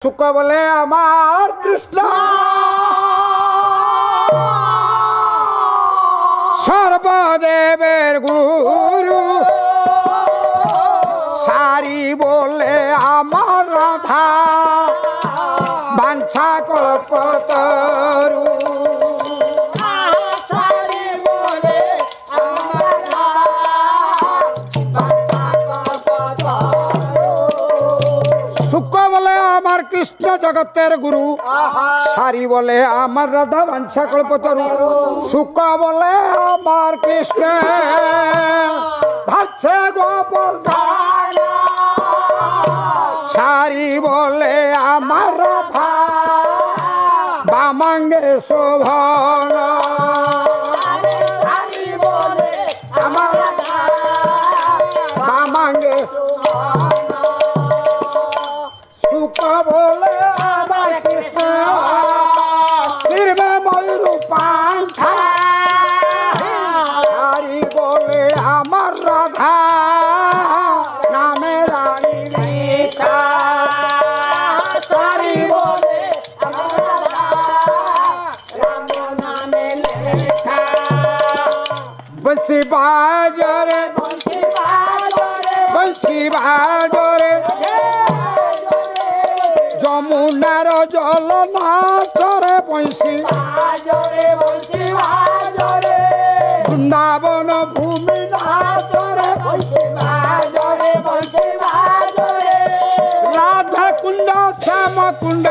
सुख बोले अमार कृष्ण सर्वदेवेर गुरु सारी बोले अमर राधा बांछा कल्पतरु कृष्ण जगतेर गुरु सारी बोले आमार राधा बांछा कल्पतरु सुख बोले आमार कृष्ण भाषे गोवर्धन सारी बोले आमार राधा बामांगे शोभन सारी बोले आमार राधा बामांगे सुख बोले आमार कृष्ण सिर में मयूर पांखा सारी बोले आमार राधा नामे रानी मीठा सारी बोले आमार राधा राम नामे लेखा बंसी बाजरे बंसी बाजरे बंसी बाजरे যমুনার জল নাচরে বংশী বৃন্দাবন ভূমি নাচরে রাধা কুণ্ড শ্যাম কুণ্ড